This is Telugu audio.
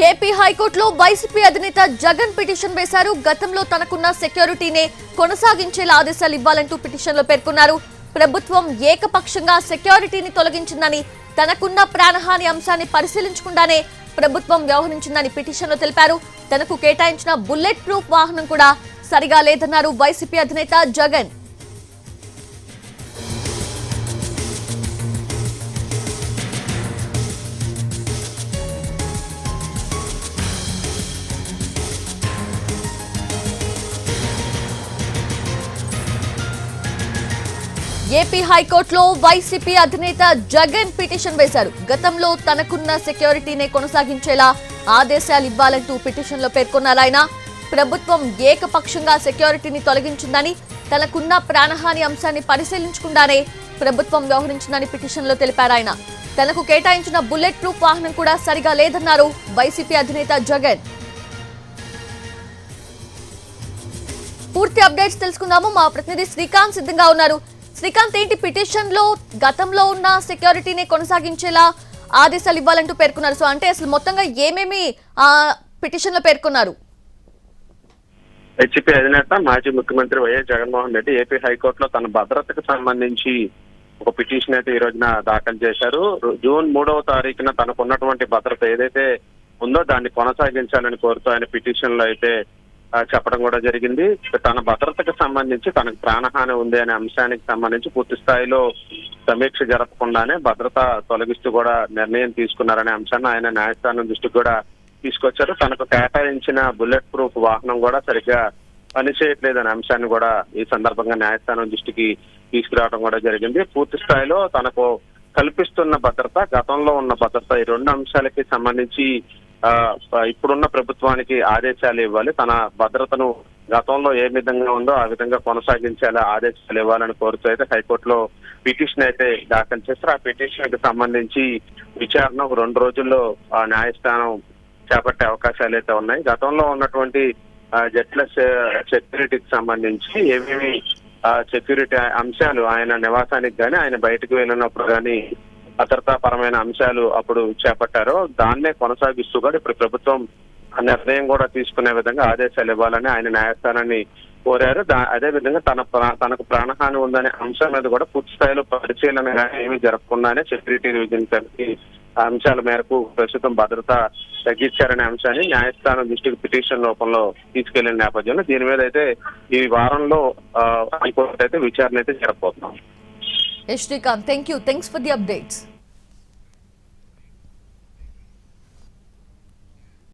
ఏపీ హైకోర్టులో వైసీపీ అధినేత జగన్ పిటిషన్ వేశారు. గతంలో తనకున్న సెక్యూరిటీనే కొనసాగించేలా ఆదేశాలు ఇవ్వాలంటూ పిటిషన్లో పేర్కొన్నారు. ప్రభుత్వం ఏకపక్షంగా సెక్యూరిటీని తొలగించిందని, తనకున్న ప్రాణహాని అంశాన్ని పరిశీలించకుండానే ప్రభుత్వం వ్యవహరించిందని పిటిషన్లో తెలిపారు. తనకు కేటాయించిన బుల్లెట్ ప్రూఫ్ వాహనం కూడా సరిగా లేదన్నారు వైసీపీ అధినేత జగన్. ఏపీ హైకోర్టులో వైసీపీ అధినేత జగన్ పిటిషన్ వేశారు. గతంలో తనకున్న సెక్యూరిటీనే కొనసాగించేలా ఆదేశాలు ఇవ్వాలంటూ పిటిషన్లో పేర్కొన్నారు ఆయన. ప్రభుత్వం ఏకపక్షంగా సెక్యూరిటీని తొలగించిందని, తనకున్న ప్రాణహాని అంశాన్ని పరిశీలించకుండానే ప్రభుత్వం వ్యవహరించిందని పిటిషన్లో తెలిపారు ఆయన. తనకు కేటాయించిన బుల్లెట్ ప్రూఫ్ వాహనం కూడా సరిగా లేదన్నారు వైసీపీ అధినేత జగన్. పూర్తి అప్డేట్స్ తెలుసుకుందాము. మా ప్రతినిధి శ్రీకాంత్ సిద్ధంగా ఉన్నారు. శ్రీకాంత్, ఏంటి పిటిషన్ లో గతంలో ఉన్న సెక్యూరిటీని కొనసాగించేలా ఆదేశాలు ఇవ్వాలంటూ పేర్కొన్నారు. సో అంటే అసలు మొత్తంగా ఏమేమి పిటిషన్ లో పేర్కొన్నారు? హెచ్పీ అధినేత మాజీ ముఖ్యమంత్రి వైఎస్ జగన్మోహన్ రెడ్డి ఏపీ హైకోర్టులో తన భద్రతకు సంబంధించి ఒక పిటిషన్ అయితే ఈ రోజున దాఖలు చేశారు. జూన్ 3వ తారీఖున తనకున్నటువంటి భద్రత ఏదైతే ఉందో దాన్ని కొనసాగించాలని కోరుతూ ఆయన పిటిషన్ లో అయితే చెప్పడం కూడా జరిగింది. తన భద్రతకు సంబంధించి తనకు ప్రాణహాని ఉంది అనే అంశానికి సంబంధించి పూర్తి స్థాయిలో సమీక్ష జరపకుండానే భద్రత తొలగిస్తూ కూడా నిర్ణయం తీసుకున్నారనే అంశాన్ని ఆయన న్యాయస్థానం దృష్టికి కూడా తీసుకొచ్చారు. తనకు కేటాయించిన బుల్లెట్ ప్రూఫ్ వాహనం కూడా సరిగ్గా పనిచేయట్లేదనే అంశాన్ని కూడా ఈ సందర్భంగా న్యాయస్థానం దృష్టికి తీసుకురావడం కూడా జరిగింది. పూర్తి స్థాయిలో తనకు కల్పిస్తున్న భద్రత, గతంలో ఉన్న భద్రత, ఈ రెండు అంశాలకి సంబంధించి ఇప్పుడున్న ప్రభుత్వానికి ఆదేశాలు ఇవ్వాలి. తన భద్రతను గతంలో ఏ విధంగా ఉందో ఆ విధంగా కొనసాగించేలా ఆదేశాలు ఇవ్వాలని కోరుతూ అయితే హైకోర్టులో పిటిషన్ అయితే దాఖలు చేస్తారు. ఆ పిటిషన్ కి సంబంధించి విచారణ 2 రోజుల్లో న్యాయస్థానం చేపట్టే అవకాశాలు అయితే ఉన్నాయి. గతంలో ఉన్నటువంటి జట్ల సెక్యూరిటీకి సంబంధించి ఏమేమి సెక్యూరిటీ అంశాలు ఆయన నివాసానికి కానీ ఆయన బయటకు వెళ్ళినప్పుడు కానీ భద్రతాపరమైన అంశాలు అప్పుడు చేపట్టారో దాన్నే కొనసాగిస్తూ కూడా ఇప్పుడు ప్రభుత్వం నిర్ణయం కూడా తీసుకునే విధంగా ఆదేశాలు ఇవ్వాలని ఆయన న్యాయస్థానాన్ని కోరారు. అదే విధంగా తనకు ప్రాణహాని ఉందనే అంశం మీద కూడా పూర్తి స్థాయిలో పరిశీలన ఏమీ జరపకుండానే సెక్యూరిటీ రివిజన్ కమిటీ అంశాల మేరకు ప్రస్తుతం భద్రత తగ్గించారనే అంశాన్ని న్యాయస్థానం దృష్టికి పిటిషన్ రూపంలో తీసుకెళ్లిన నేపథ్యంలో దీని మీద అయితే ఈ వారంలో హైకోర్టు అయితే విచారణ అయితే జరపబోతున్నాం. Srikanth, thanks for the updates.